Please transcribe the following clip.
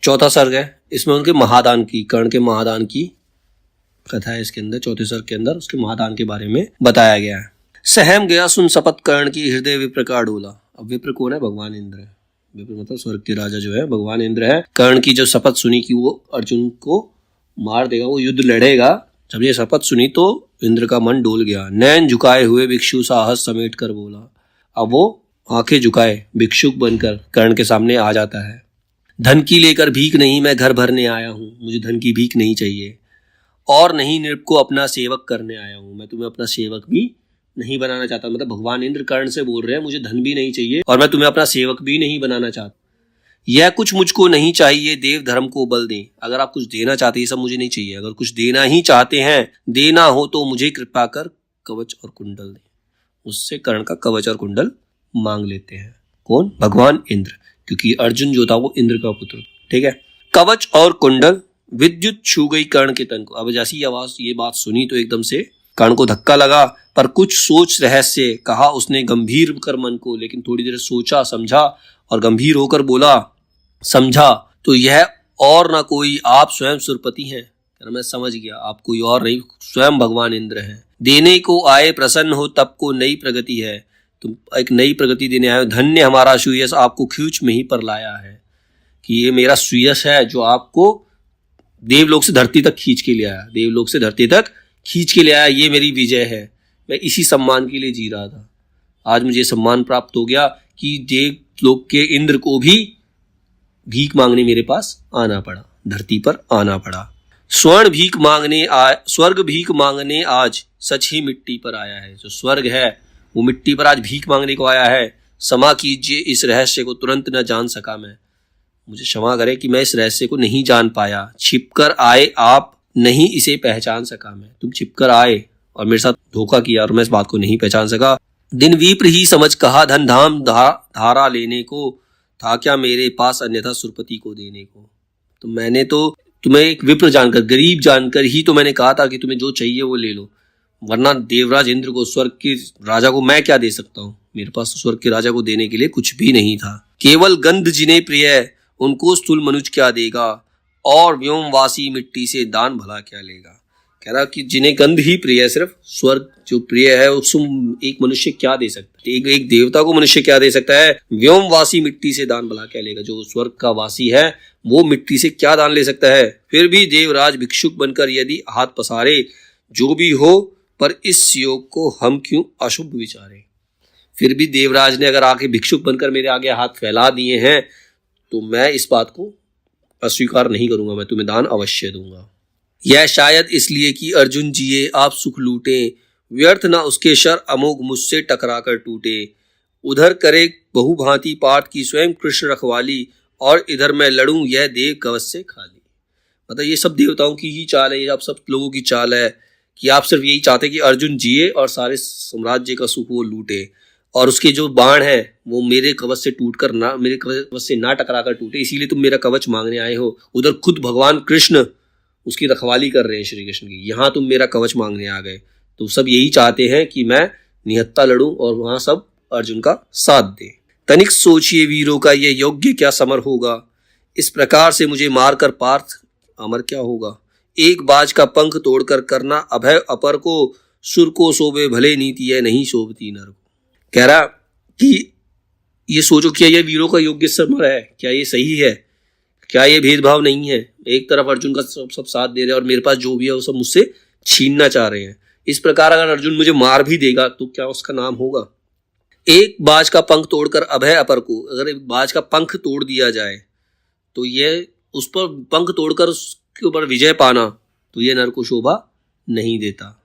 चौथा सर्ग है, इसमें उनके महादान की, कर्ण के महादान की कथा है। इसके अंदर चौथे सर्ग के अंदर उसके महादान के बारे में बताया गया है। सहम गया सुन शपथ कर्ण की, हृदय विप्र का डोला। अब विप्र कौन है? भगवान इंद्र है। विप्र मतलब स्वर्ग के राजा जो है भगवान इंद्र है। कर्ण की जो शपथ सुनी कि वो अर्जुन को मार देगा, वो युद्ध लड़ेगा, जब ये शपथ सुनी तो इंद्र का मन डोल गया। नैन झुकाए हुए भिक्षु साहस समेट कर बोला। अब वो आंखें झुकाए भिक्षुक बनकर कर्ण के सामने आ जाता है। धन की लेकर भीख नहीं, मैं घर भरने आया हूँ, मुझे धन की भीख नहीं चाहिए, और नहीं नृप को अपना सेवक करने आया हूँ, मैं तुम्हें अपना सेवक भी नहीं बनाना चाहता। मतलब भगवान इंद्र कर्ण से बोल रहे हैं मुझे धन भी नहीं चाहिए और मैं तुम्हें अपना सेवक भी नहीं बनाना चाहता। यह कुछ मुझको नहीं चाहिए, देव धर्म को बल दें। अगर आप कुछ देना चाहते हैं, ये सब मुझे नहीं चाहिए। अगर कुछ देना ही चाहते हैं, देना हो तो मुझे कृपा कर कवच और कुंडल दें। उससे कर्ण का कवच और कुंडल मांग लेते हैं। कौन? भगवान इंद्र, क्योंकि अर्जुन जो था वो इंद्र का पुत्र, ठीक है। कवच और कुंडल, विद्युत छू गई कर्ण के तन को। अब जैसी आवाज ये बात सुनी तो एकदम से कर्ण को धक्का लगा, पर कुछ सोच रहस्य कहा उसने गंभीर कर मन को। लेकिन थोड़ी देर सोचा समझा और गंभीर होकर बोला, समझा तो यह और ना कोई आप स्वयं सुरपति हैं। मैं समझ गया, आप कोई और नहीं, स्वयं भगवान इंद्र हैं। देने को आए प्रसन्न हो तब को नई प्रगति है, तुम एक नई प्रगति देने आए हो। धन्य हमारा सुयश आपको खींच में ही पर लाया है, कि ये मेरा सुयश है जो आपको देवलोक से धरती तक खींच के ले आया, देवलोक से धरती तक खींच के ले आया। ये मेरी विजय है, मैं इसी सम्मान के लिए जी रहा था। आज मुझे सम्मान प्राप्त हो गया कि देवलोक के इंद्र को भी भीख मांगने मेरे पास आना पड़ा, धरती पर आना पड़ा। स्वर्ग भीख मांगने आज सच ही मिट्टी पर आया है। जो स्वर्ग है वो मिट्टी पर आज भीख मांगने को आया है। क्षमा कीजिए इस रहस्य को तुरंत न जान सका मैं, मुझे क्षमा करें कि मैं इस रहस्य को नहीं जान पाया। छिपकर आए आप, नहीं इसे पहचान सका मैं। तुम छिपकर आए और मेरे साथ धोखा किया और मैं इस बात को नहीं पहचान सका। दिन विप्र ही समझ कहा, धन धाम धारा लेने को था क्या मेरे पास अन्यथा सुरपति को देने को। तो मैंने तो तुम्हें एक विप्र जानकर, गरीब जानकर ही तो मैंने कहा था कि तुम्हें जो चाहिए वो ले लो, वरना देवराज इंद्र को, स्वर्ग के राजा को मैं क्या दे सकता हूँ। मेरे पास स्वर्ग के राजा को देने के लिए कुछ भी नहीं था। केवल गंध जिन्हें प्रिय उनको स्थूल मनुष्य क्या देगा, और व्योमवासी मिट्टी से दान भला क्या लेगा। कह रहा कि जिन्हें गंध ही प्रिय है, सिर्फ स्वर्ग जो प्रिय है, उसको एक मनुष्य क्या दे सकता है, एक देवता को मनुष्य क्या दे सकता है। व्योमवासी मिट्टी से दान भला क्या लेगा, जो स्वर्ग का वासी है वो मिट्टी से क्या दान ले सकता है। फिर भी देवराज भिक्षुक बनकर यदि हाथ पसारे, जो भी हो पर इस योग को हम क्यों अशुभ विचारे। फिर भी देवराज ने अगर आके भिक्षुक बनकर मेरे आगे हाथ फैला दिए हैं तो मैं इस बात को अस्वीकार नहीं करूंगा, मैं तुम्हें दान अवश्य दूंगा। यह शायद इसलिए कि अर्जुन जिए आप सुख लूटे, व्यर्थ ना उसके शर अमोघ मुझसे टकरा कर टूटे। उधर करे बहुभांति पाठ की स्वयं कृष्ण रखवाली, और इधर मैं लड़ूं यह देव कवच से खाली। मतलब ये सब देवताओं की ही चाल है, ये सब लोगों की चाल है कि आप सिर्फ यही चाहते कि अर्जुन जिए और सारे साम्राज्य का सुख वो लूटे, और उसके जो बाण है वो मेरे कवच से टूटकर ना, मेरे कवच से ना टकरा कर टूटे, इसीलिए तुम मेरा कवच मांगने आए हो। उधर खुद भगवान कृष्ण उसकी रखवाली कर रहे हैं श्री कृष्ण की, यहाँ तुम मेरा कवच मांगने आ गए। तो सब यही चाहते हैं कि मैं निहत्ता लड़ूं और वहां सब अर्जुन का साथ दे। तनिक सोचिए वीरों का ये योग्य क्या समर होगा, इस प्रकार से मुझे मारकर पार्थ अमर क्या होगा। एक बाज का पंख तोड़कर करना अभय अपर को, सुर को शोभे भले नीति है नहीं शोभती नर को। कह रहा कि ये सोचो, क्या ये वीरों का योग्य समर है, क्या ये सही है, क्या ये भेदभाव नहीं है। एक तरफ अर्जुन का सब साथ दे रहे हैं और मेरे पास जो भी है वो सब मुझसे छीनना चाह रहे हैं। इस प्रकार अगर अर्जुन मुझे मार भी देगा तो क्या उसका नाम होगा। एक बाज का पंख तोड़कर अभय अपर को, अगर एक बाज का पंख तोड़ दिया जाए तो ये उस पर पंख तोड़कर उसके ऊपर विजय पाना, तो ये नर को शोभा नहीं देता।